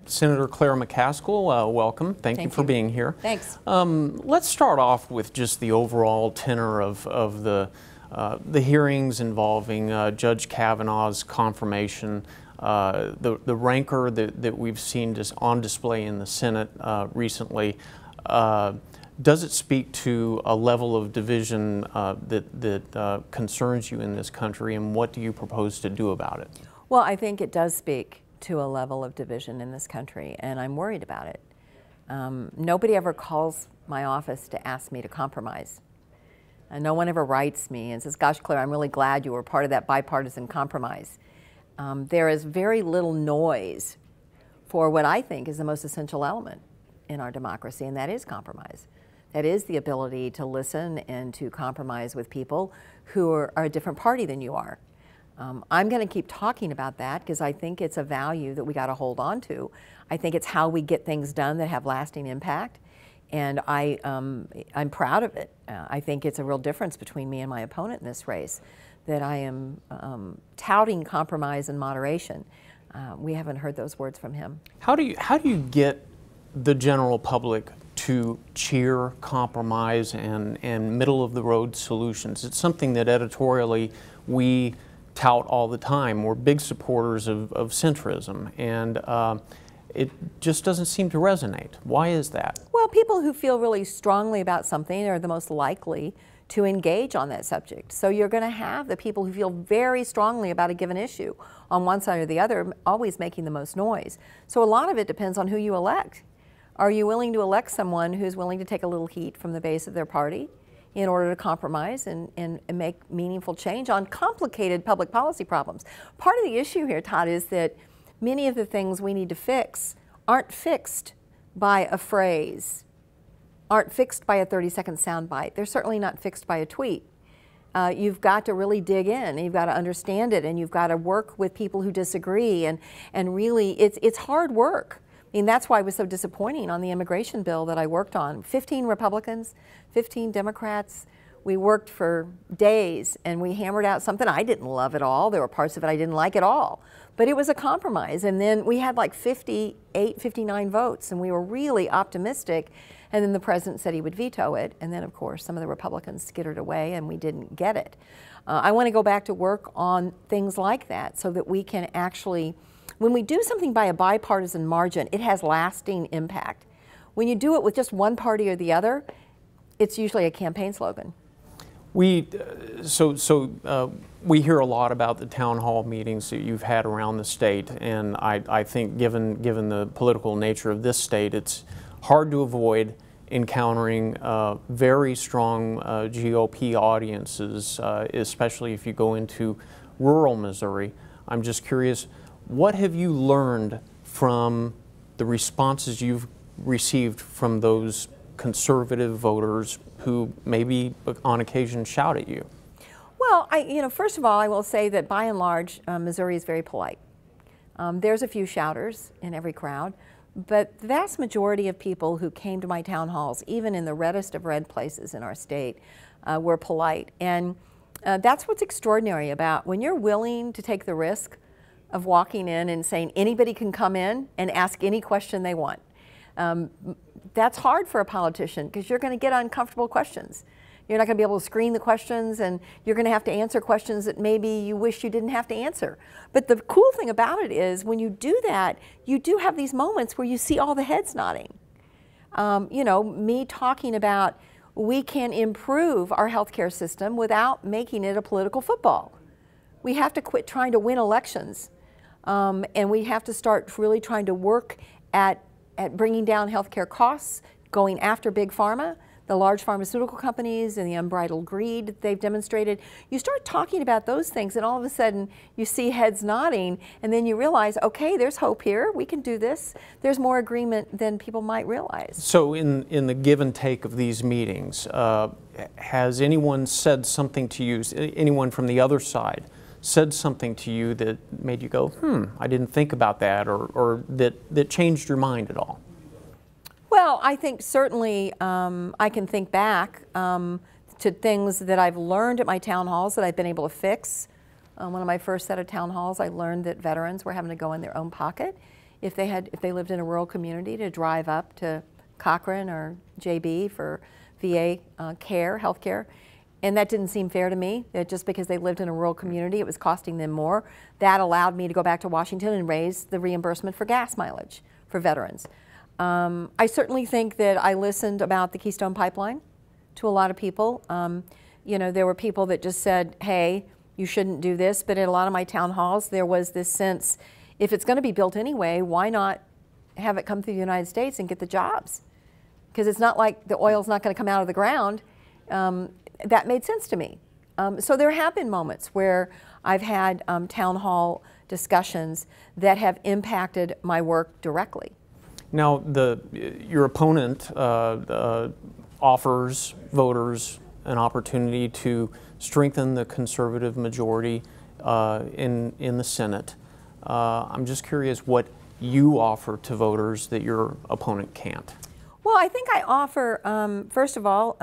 Senator Claire McCaskill, welcome. Thank you for being here. Thanks. Let's start off with just the overall tenor of the hearings involving Judge Kavanaugh's confirmation, the rancor that we've seen just on display in the Senate recently. Does it speak to a level of division that concerns you in this country, and what do you propose to do about it? Well, I think it does speak to a level of division in this country, and I'm worried about it. Nobody ever calls my office to ask me to compromise. And no one ever writes me and says, gosh, Claire, I'm really glad you were part of that bipartisan compromise. There is very little noise for what I think is the most essential element in our democracy, and that is compromise. That is the ability to listen and to compromise with people who are a different party than you are. I'm going to keep talking about that because I think it's a value that we got to hold on to. I think it's how we get things done that have lasting impact, and I'm proud of it. I think it's a real difference between me and my opponent in this race, that I am touting compromise and moderation. We haven't heard those words from him. How do you get the general public to cheer compromise and middle-of-the-road solutions? It's something that editorially we tout all the time. We're big supporters of centrism, and it just doesn't seem to resonate. Why is that? Well, people who feel really strongly about something are the most likely to engage on that subject. So you're going to have the people who feel very strongly about a given issue on one side or the other, always making the most noise. So a lot of it depends on who you elect. Are you willing to elect someone who's willing to take a little heat from the base of their party in order to compromise and make meaningful change on complicated public policy problems? Part of the issue here, Todd, is that many of the things we need to fix aren't fixed by a phrase, aren't fixed by a 30-second soundbite. They're certainly not fixed by a tweet. You've got to really dig in, and you've got to understand it, and you've got to work with people who disagree, and really it's hard work. I mean, that's why it was so disappointing on the immigration bill that I worked on. 15 Republicans, 15 Democrats. We worked for days and we hammered out something I didn't love at all. There were parts of it I didn't like at all. But it was a compromise. And then we had like 58, 59 votes, and we were really optimistic. And then the president said he would veto it. And then, of course, some of the Republicans skittered away and we didn't get it. I want to go back to work on things like that so that we can actually, when we do something by a bipartisan margin, it has lasting impact. When you do it with just one party or the other, it's usually a campaign slogan. We hear a lot about the town hall meetings that you've had around the state, and I think given the political nature of this state, it's hard to avoid encountering very strong GOP audiences, especially if you go into rural Missouri. I'm just curious, what have you learned from the responses you've received from those conservative voters who maybe on occasion shout at you? Well, first of all, I will say that by and large, Missouri is very polite. There's a few shouters in every crowd, but the vast majority of people who came to my town halls, even in the reddest of red places in our state, were polite. And that's what's extraordinary about when you're willing to take the risk of walking in and saying anybody can come in and ask any question they want. That's hard for a politician because you're going to get uncomfortable questions. You're not going to be able to screen the questions, and you're going to have to answer questions that maybe you wish you didn't have to answer. But the cool thing about it is when you do that, you do have these moments where you see all the heads nodding. Me talking about we can improve our healthcare system without making it a political football. We have to quit trying to win elections, and we have to start really trying to work at bringing down healthcare costs, going after big pharma, the large pharmaceutical companies and the unbridled greed that they've demonstrated. You start talking about those things and all of a sudden you see heads nodding, and then you realize, okay, there's hope here, we can do this. There's more agreement than people might realize. So in the give and take of these meetings, has anyone said something to you, anyone from the other side, said something to you that made you go, I didn't think about that, or that changed your mind at all? Well, I think certainly I can think back to things that I've learned at my town halls that I've been able to fix. One of my first set of town halls, I learned that veterans were having to go in their own pocket if they lived in a rural community, to drive up to Cochrane or JB for VA health care. And that didn't seem fair to me, that just because they lived in a rural community, it was costing them more. That allowed me to go back to Washington and raise the reimbursement for gas mileage for veterans. I certainly think that I listened about the Keystone Pipeline to a lot of people. You know, there were people that just said, hey, you shouldn't do this, but in a lot of my town halls, there was this sense, if it's going to be built anyway, why not have it come through the United States and get the jobs? Because it's not like the oil's not going to come out of the ground. That made sense to me. So there have been moments where I've had town hall discussions that have impacted my work directly. Now, your opponent offers voters an opportunity to strengthen the conservative majority in the Senate. I'm just curious what you offer to voters that your opponent can't. Well, I think I offer, first of all,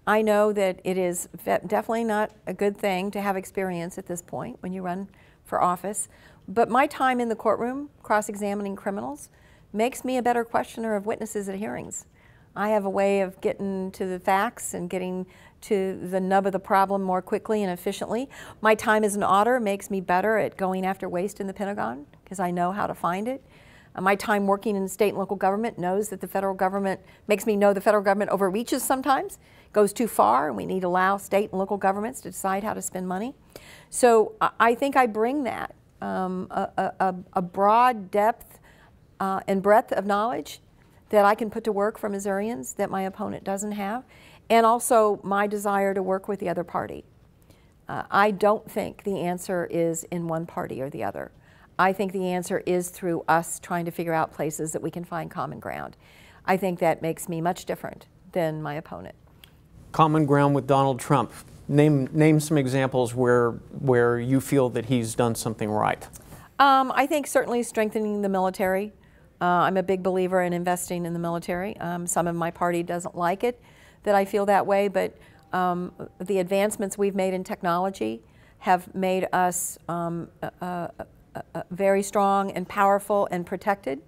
I know that it is definitely not a good thing to have experience at this point when you run for office, but my time in the courtroom cross-examining criminals makes me a better questioner of witnesses at hearings. I have a way of getting to the facts and getting to the nub of the problem more quickly and efficiently. My time as an auditor makes me better at going after waste in the Pentagon because I know how to find it. My time working in state and local government knows that the federal government, makes me know the federal government overreaches sometimes, goes too far, and we need to allow state and local governments to decide how to spend money. So I think I bring that, a broad depth and breadth of knowledge that I can put to work for Missourians that my opponent doesn't have, and also my desire to work with the other party. I don't think the answer is in one party or the other. I think the answer is through us trying to figure out places that we can find common ground. I think that makes me much different than my opponent. Common ground with Donald Trump. Name some examples where you feel that he's done something right. I think certainly strengthening the military. I'm a big believer in investing in the military. Some of my party doesn't like it, that I feel that way, but the advancements we've made in technology have made us very strong and powerful and protected.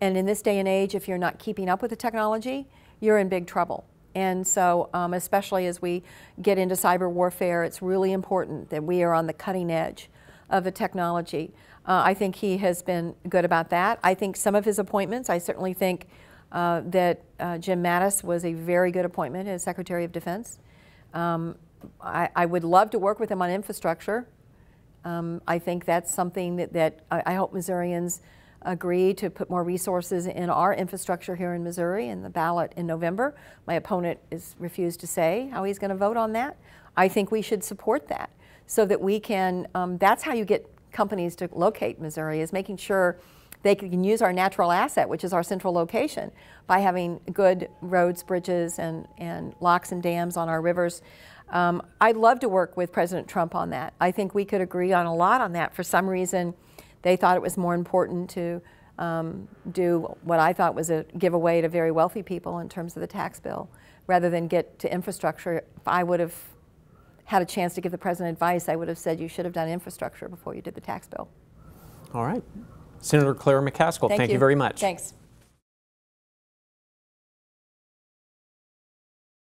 And in this day and age, if you're not keeping up with the technology, you're in big trouble. And so, especially as we get into cyber warfare, it's really important that we are on the cutting edge of the technology. I think he has been good about that. I think some of his appointments, I certainly think that Jim Mattis was a very good appointment as Secretary of Defense. I would love to work with him on infrastructure. I think that's something that I hope Missourians agree to put more resources in our infrastructure here in Missouri in the ballot in November. My opponent has refused to say how he's going to vote on that. I think we should support that so that we can, that's how you get companies to locate Missouri, is making sure they can use our natural asset, which is our central location, by having good roads, bridges, and locks and dams on our rivers. I'd love to work with President Trump on that. I think we could agree on a lot on that. For some reason, they thought it was more important to do what I thought was a giveaway to very wealthy people in terms of the tax bill, rather than get to infrastructure. If I would have had a chance to give the president advice, I would have said you should have done infrastructure before you did the tax bill. All right. Senator Claire McCaskill, thank you very much. Thanks.